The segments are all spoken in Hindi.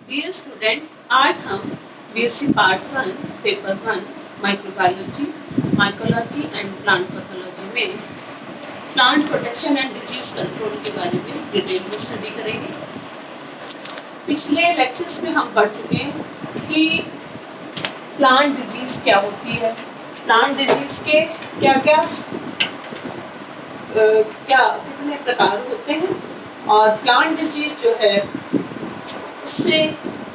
डियर स्टूडेंट, आज हम BSc part 1 paper 1 microbiology, mycology and plant pathology में plant protection and disease control के बारे में डिटेल में स्टडी करेंगे। पिछले लेक्चर्स में हम पढ़ चुके हैं कि प्लांट डिजीज क्या होती है, प्लांट डिजीज के क्या क्या कितने प्रकार होते हैं और प्लांट डिजीज जो है उससे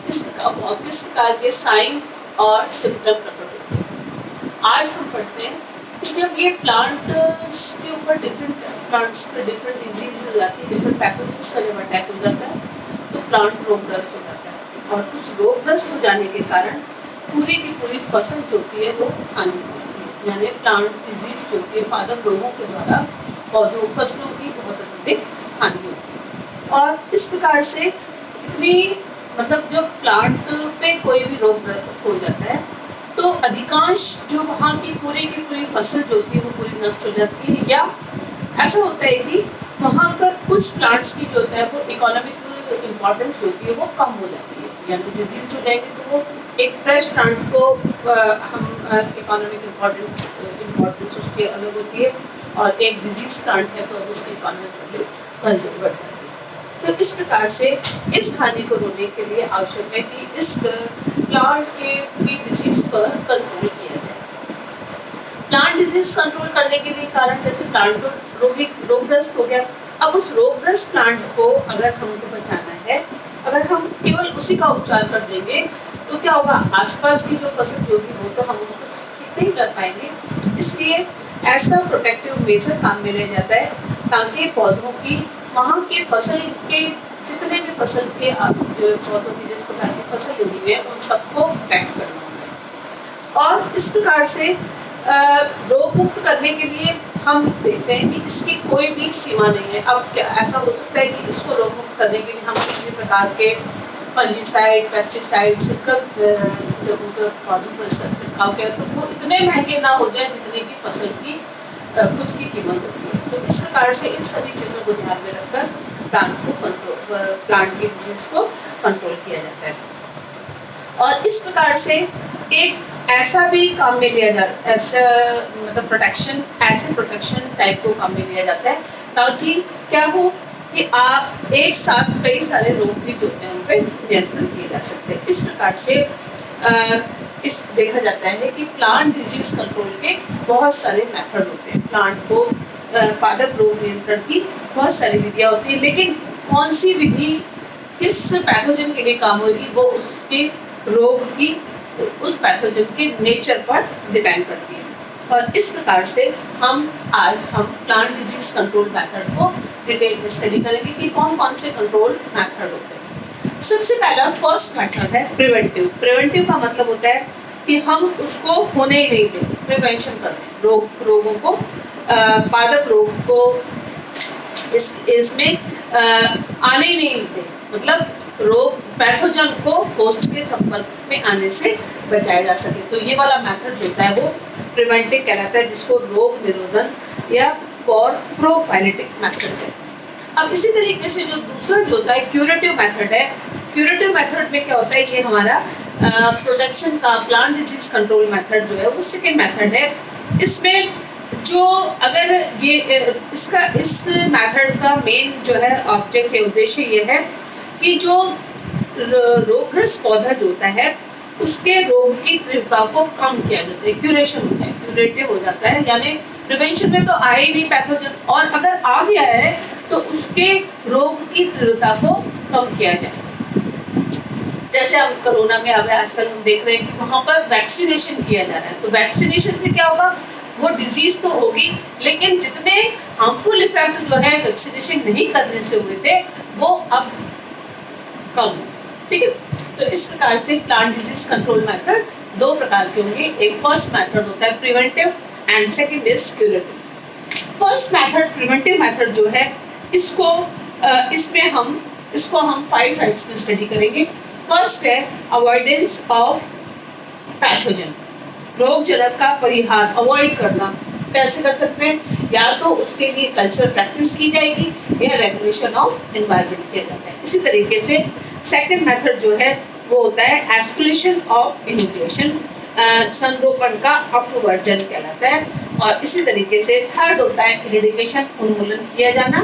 किस प्रकार के साइन और सिम्टम प्रकट होते हैं। आज हम पढ़ते हैं कि जब ये प्लांट्स के ऊपर प्लांट्स पे डिफरेंट डिजीज हो जाती है, डिफरेंट पैथोजेंस का जब अटैक हो जाता है तो प्लांट रोगग्रस्त हो जाता है और उस रोगग्रस्त हो जाने के कारण पूरी की पूरी फसल जो होती है वो हानि पहुंचती है। यानी प्लांट डिजीज जो होती है पादप रोगों के द्वारा पौधों फसलों की बहुत अधिक हानि होती है। और इस प्रकार से इतनी जब प्लांट पे कोई भी रोग हो जाता है तो अधिकांश जो वहाँ की पूरी फसल जो होती है वो पूरी नष्ट हो जाती है, या ऐसा होता है कि वहाँ का कुछ प्लांट्स की जो होता है वो इकोनॉमिक इम्पोर्टेंस जो होती है वो कम हो जाती है। यानी डिजीज हो जाएगी तो वो एक फ्रेश प्लांट को हम इकोनॉमिक इम्पोर्टेंस उसकी अलग होती है और एक डिजीज प्लांट है तो उसकी इकोनॉमिक वैल्यू बढ़ जाती है। तो इस प्रकार से इस हानि को रोकने के लिए आवश्यक है कि इस प्लांट के डिजीज पर कंट्रोल किया जाए। प्लांट डिजीज कंट्रोल करने के लिए कारण जैसे प्लांट रोगग्रस्त हो गया, अब उस रोगग्रस्त प्लांट को अगर हमको बचाना है, अगर हम केवल उसी का उपचार कर देंगे तो क्या होगा, आसपास की जो फसल होगी वो तो हम उसको ठीक नहीं कर पाएंगे। इसलिए ऐसा प्रोटेक्टिव मेजर काम में लिया जाता है ताकि पौधों की वहाँ के फसल के जितने भी फसल के पौधों की जिस प्रकार की फसल लगी हुई है उन सबको प्रोटेक्ट करना। और इस प्रकार से रोग मुक्त करने के लिए हम देखते हैं कि इसकी कोई भी सीमा नहीं है। अब क्या ऐसा हो सकता है कि इसको रोग मुक्त करने के लिए हम किसी प्रकार के फंजीसाइड, पेस्टिसाइड जब उनका पौधों पर छिड़काव किया तो वो इतने महंगे ना हो जाए जितने की फसल की खुद की कीमत होती है। तो इस प्रकार से इन सभी चीज़ों को ध्यान में रखकर प्लांट की डिजीज को कंट्रोल किया जाता है। और इस प्रकार से एक ऐसा भी काम में लिया जाता है, ऐसा प्रोटेक्शन टाइप को काम में लिया जाता है ताकि क्या हो कि आप एक साथ कई सारे रोग भी जो हैं उन पर नियंत्रण किए जा सकते हैं। इस प्रकार से इस देखा जाता है कि प्लांट डिजीज कंट्रोल के बहुत सारे मेथड होते हैं। प्लांट को पादप रोग नियंत्रण की बहुत सारी विधियां होती है, लेकिन कौन सी विधि किस पैथोजन के लिए काम होगी वो उसके रोग की उस पैथोजन के नेचर पर डिपेंड करती है। और इस प्रकार से आज हम प्लांट डिजीज कंट्रोल मेथड को डिटेल में स्टडी करेंगे कि कौन कौन से कंट्रोल मेथड होते हैं। सबसे पहला फर्स्ट मेथड है प्रिवेंटिव। प्रिवेंटिव का मतलब होता है कि हम उसको होने ही नहीं दें, प्रिवेंशन करते हैं रोगों को, पादप रोग को इसमें आने ही नहीं देते, मतलब रोग पैथोजन को होस्ट के संपर्क में आने से बचाया जा सके। तो ये वाला मेथड जो है वो प्रिवेंटिव कहलाता है, जिसको रोग निरोधन या प्रोफाइलेटिक मेथड है। अब इसी तरीके से जो दूसरा जो होता है क्यूरेटिव मेथड है। क्यूरेटिव मेथड में क्या होता है, ये हमारा प्रोटेक्शन का प्लांट डिजीज कंट्रोल मेथड जो है वो सेकेंड मेथड है। इसमें जो अगर ये इस मेथड का मेन जो है ऑब्जेक्ट है, उद्देश्य ये है कि जो रोगग्रस्त पौधा जो होता है उसके रोग की तीव्रता को कम किया जाता है, क्यूरेशन होता है, क्यूरेटिव हो जाता है। यानी प्रिवेंशन में तो आए ही नहीं पैथोजन, और अगर आ गया है तो उसके रोग की तीव्रता को कम किया जाए। जैसे हम कोरोना में अब आजकल हम देख रहे हैं कि वहाँ पर वैक्सीनेशन किया जा रहा है, तो वैक्सीनेशन से क्या होगा, वो डिजीज तो होगी लेकिन जितने हार्मफुल इफेक्ट जो है वैक्सीनेशन नहीं करने से हुए थे वो अब कम, ठीक है। तो इस प्रकार से प्लांट डिजीज कंट्रोल मेथड दो प्रकार के होंगे, एक फर्स्ट मेथड होता है preventive and second is curative. First method preventive method जो है इसको हम 5 हेड्स में स्टडी करेंगे। फर्स्ट है अवॉइडेंस ऑफ पैथोजन, रोग जनक का परिहार, अवॉइड करना। कैसे कर सकते हैं, या तो उसके लिए कल्चर प्रैक्टिस की जाएगी या रेगुलेशन ऑफ एनवायरनमेंट किया जाता है। इसी तरीके से सेकंड मेथड जो है वो होता है एस्कुलेशन ऑफ इनोकुलेशन, संरोपण का अपवर्जन कहलाता है। और इसी तरीके से थर्ड होता है इरिडिकेशन, उन्मूलन किया जाना।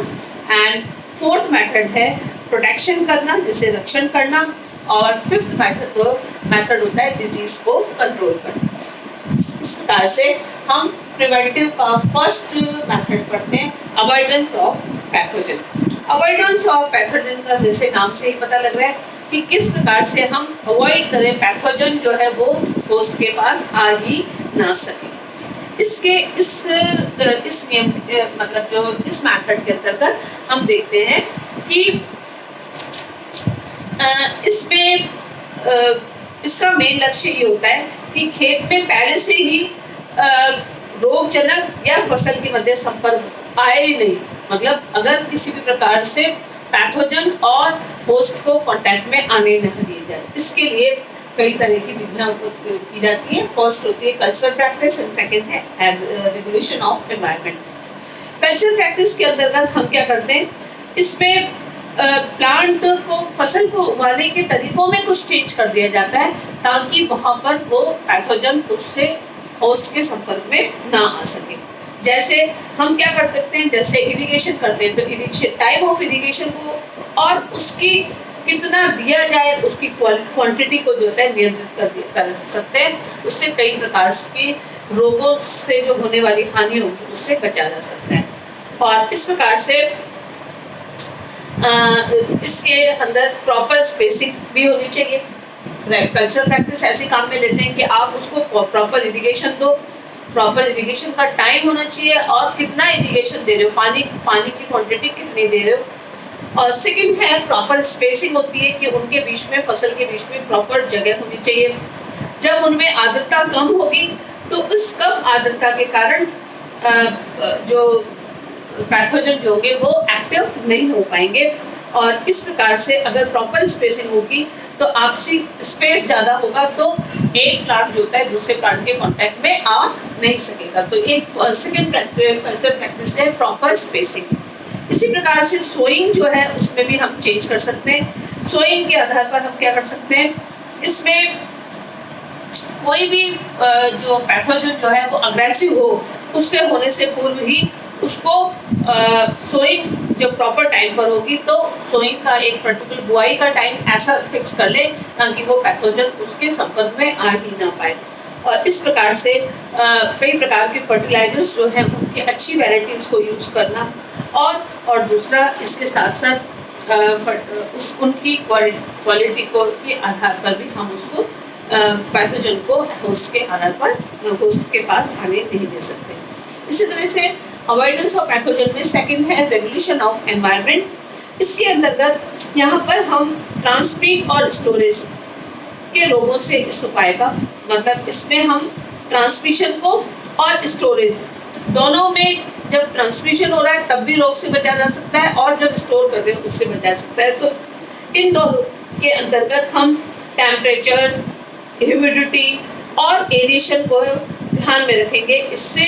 एंड फोर्थ मेथड है प्रोटेक्शन करना, जिसे रक्षण करना। और फिफ्थ मेथड होता है डिजीज को कंट्रोल करना। इस प्रकार से हम प्रिवेंटिव का फर्स्ट मेथड पढ़ते हैं, avoidance of pathogen. Avoidance of pathogen का जैसे नाम से ही पता लग रहा है कि किस प्रकार से हम अवॉइड करें पैथोजन जो है वो होस्ट के पास आ ही ना सके। इसके इस नियम मतलब जो इस मेथड के अंतर्गत हम देखते हैं कि इसमें इसका मेन लक्ष्य ये होता है कि खेत में पहले से ही रोगजनक या फसल के मध्य संपर्क आए ही नहीं, मतलब अगर किसी भी प्रकार से पैथोजन और होस्ट को कांटेक्ट में आने नहीं दिए जाए। इसके लिए कई तरह की विधियां की जाती है। फर्स्ट होती है कल्चरल प्रैक्टिस एंड सेकंड है regulation of environment. Cultural practice के अंतर्गत हम क्या करते हैं, इसमें प्लांट को फसल को उगाने के तरीकों में कुछ चेंज कर दिया जाता है ताकि वहां पर वो पैथोजन उससे होस्ट के संपर्क में ना आ सके। जैसे हम क्या कर सकते हैं, जैसे इरिगेशन करते हैं तो इरिगेशन टाइम ऑफ इरिगेशन को और उसकी कितना दिया जाए उसकी क्वांटिटी को जो है नियंत्रित कर सकते हैं। उससे कई प्रकार के रोगों से जो होने वाली हानि होगी उससे बचा जा सकता है। और इस प्रकार से इसके अंदर प्रॉपर स्पेसिंग भी होनी चाहिए। कल्चरल प्रैक्टिस ऐसे काम में लेते हैं कि आप उसको प्रॉपर इरिगेशन दो, प्रॉपर इरिगेशन का टाइम होना चाहिए और कितना इरिगेशन दे रहे हो, पानी की क्वांटिटी कितनी दे रहे हो। और सेकंड है प्रॉपर स्पेसिंग होती है कि उनके बीच में फसल के बीच में प्रॉपर जगह होनी चाहिए। जब उनमें आर्द्रता कम होगी तो उस कम आर्द्रता के कारण जो पैथोजन जो होंगे वो एक्टिव नहीं हो पाएंगे। और इस प्रकार से अगर प्रॉपर स्पेसिंग होगी तो आपसी स्पेस ज़्यादा होगा तो एक प्लांट जो होता है दूसरे प्लांट के कांटेक्ट में आ नहीं सकेगा। तो एक सेकंड कल्चर प्रैक्टिस है प्रॉपर स्पेसिंग। इसी प्रकार से सोइंग जो है उसमें भी हम चेंज कर सकते हैं। सोइंग के आधार पर हम क्या कर सकते हैं, इसमें कोई भी जो पैथोजन जो है वो अग्रेसिव हो उससे होने से पूर्व ही उसको सोइंग जब प्रॉपर टाइम पर होगी तो सोइंग का एक पर्टिकुलर बुआई का टाइम ऐसा फिक्स कर ले ताकि वो पैथोजन उसके संपर्क में आ ही ना पाए। और इस प्रकार से कई प्रकार के फर्टिलाइजर्स जो हैं उनकी अच्छी वैरायटीज को यूज करना और दूसरा इसके साथ साथ उनकी क्वालिटी को के आधार पर भी हम उसको पैथोजन को होस्ट के आधार पर होस्ट के पास आने नहीं दे सकते। इसी तरह से अवॉइडेंस ऑफ पैथोजन में सेकंड है रेगुलेशन ऑफ एनवायरनमेंट। इसके अंतर्गत यहाँ पर हम ट्रांसमिट और स्टोरेज के रोगों से इस उपाय का मतलब इसमें हम ट्रांसमिशन को और स्टोरेज दोनों में जब ट्रांसमिशन हो रहा है तब भी रोग से बचा जा सकता है और जब स्टोर कर रहे हैं उससे बचा जा सकता है। तो इन दोनों के अंतर्गत हम टेम्परेचर, ह्यूमिडिटी और एरिएशन को ध्यान में रखेंगे। इससे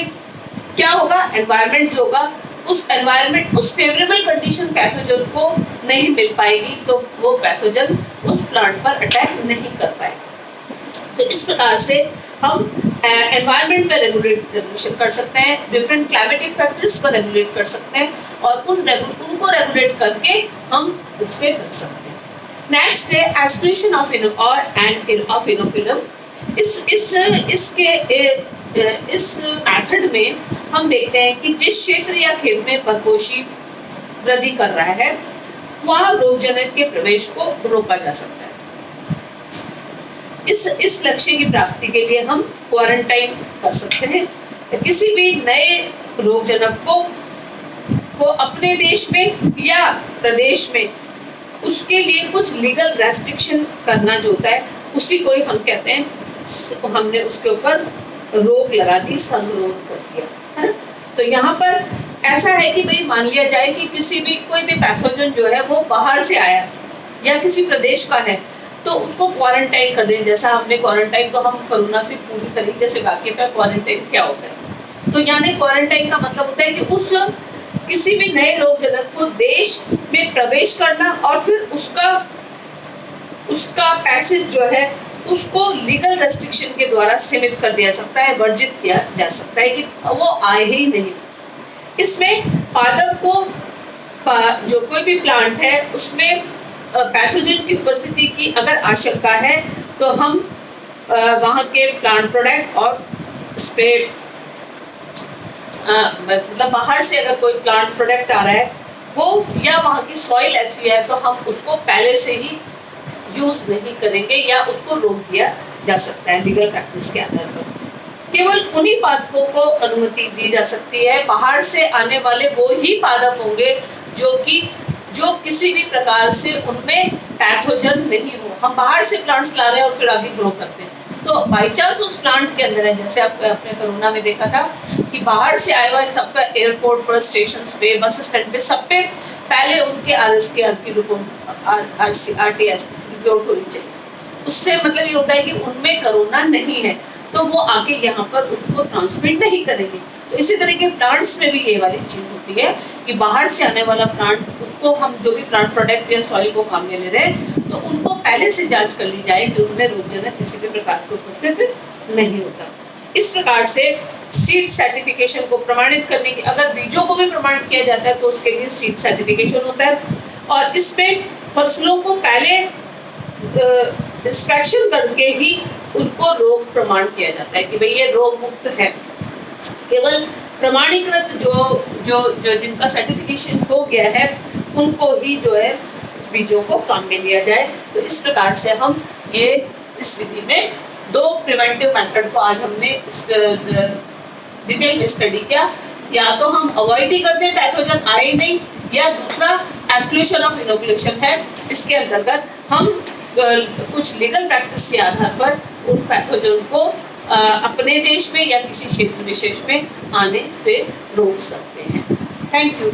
क्या होगा, एनवायरनमेंट जो होगा उस एनवायरनमेंट उस फेवरेबल कंडीशन पैथोजन को नहीं मिल पाएगी तो वो पैथोजन उस प्लांट पर अटैक नहीं कर पाएगा। तो इस प्रकार से हम एनवायरनमेंट पर रेगुलेशन कर सकते हैं, डिफरेंट क्लाइमेटिक फैक्टर्स पर रेगुलेट कर सकते हैं और उनको रेगुलेट करके हम इससे बच सकते हैं। नेक्स्ट है एस्पिरेशन ऑफ इनोकुलम। इस मेथड में हम देखते हैं कि जिस क्षेत्र या खेत में परपोषी वृद्धि कर रहा है वहाँ रोगजनक के प्रवेश को रोका जा सकता है। इस लक्ष्य की प्राप्ति के लिए हम क्वारंटाइन कर सकते हैं। किसी भी नए रोगजनक को अपने देश में या प्रदेश में उसके लिए कुछ लीगल रेस्ट्रिक्शन करना जो होता है उसी को ही हम कहते हैं, हमने उसके ऊपर रोक लगा दी, संरोध कर दिया, है ना। तो यहाँ पर ऐसा है कि भाई मान लिया जाए कि कोई भी पैथोजन जो है वो बाहर से आया या किसी प्रदेश का है तो उसको क्वारंटाइन कर दें। जैसा हमने क्वारंटाइन तो हम कोरोना से पूरी तरीके से वाकिफ है, क्वारंटाइन क्या होता है। तो यानी क्वारंटाइन का मतलब होता है कि उस किसी भी नए रोगजनक को देश में प्रवेश करना और फिर उसका उसका पैसेज जो है उसको लीगल रेस्ट्रिक्शन के द्वारा सीमित कर दिया सकता है, वर्जित किया जा सकता है कि वो आए ही नहीं। इसमें पादप को जो कोई भी प्लांट है उसमें पैथोजन की उपस्थिति की अगर आशंका है तो हम वहाँ के प्लांट प्रोडक्ट और इस पे मतलब बाहर से अगर कोई प्लांट प्रोडक्ट आ रहा है वो, या वहाँ की सॉइल ऐसी है तो हम उसको पहले से ही यूज नहीं करेंगे या उसको रोक दिया जा सकता है लीगल प्रैक्टिस के आधार पर। केवल उन्हीं पादपों को अनुमति दी जा सकती है, बाहर से आने वाले वो ही पादप होंगे जो किसी भी प्रकार से उनमें पैथोजन नहीं हो। हम बाहर से प्लांट्स ला रहे हैं और फिर आगे ग्रो करते हैं, तो बाई चांस उस प्लांट के अंदर है, जैसे आपने कोरोना में देखा था कि बाहर से आया हुआ सबका एयरपोर्ट पर, स्टेशन पे, बस स्टैंड पे, सब पे पहले उनके RSKR की RTS रिपोर्ट होनी चाहिए। उससे मतलब ये होता है कि उनमें कोरोना नहीं है तो वो आगे यहाँ पर उसको ट्रांसमिट नहीं करेंगे। तो इसी तरह के प्लांट्स में भी ये वाली चीज होती है कि बाहर से आने वाला प्लांट, उसको हम जो भी प्लांट प्रोडक्ट या सॉइल को काम में ले रहे हैं तो उनको पहले से जांच कर ली जाए कि उनमें रोगजनक किसी भी प्रकार का उपस्थित नहीं होता। इस प्रकार से सीड सर्टिफिकेशन को प्रमाणित करने की, अगर बीजों को भी प्रमाणित किया जाता है तो उसके लिए सीड सर्टिफिकेशन होता है, और इसमें फसलों को पहले इंस्पेक्शन करके ही उनको रोग प्रमाण किया जाता है कि भाई ये रोग मुक्त है। केवल प्रमाणीकृत जो जिनका सर्टिफिकेशन हो गया है उनको ही जो है बीजों को काम में लिया जाए। तो इस प्रकार से हम ये इस विधि में दो प्रिवेंटिव मेथड को आज हमने डिटेल में स्टडी किया। या तो हम अवॉइड ही करते हैं, पैथोजन आए ही नहीं, या दूसरा एस्कुलेशन ऑफ इनोकुलेशन है, इसके अंतर्गत हम कुछ लीगल प्रैक्टिस के आधार पर उन पैथोजन को अपने देश में या किसी क्षेत्र विशेष में आने से रोक सकते हैं। Thank you.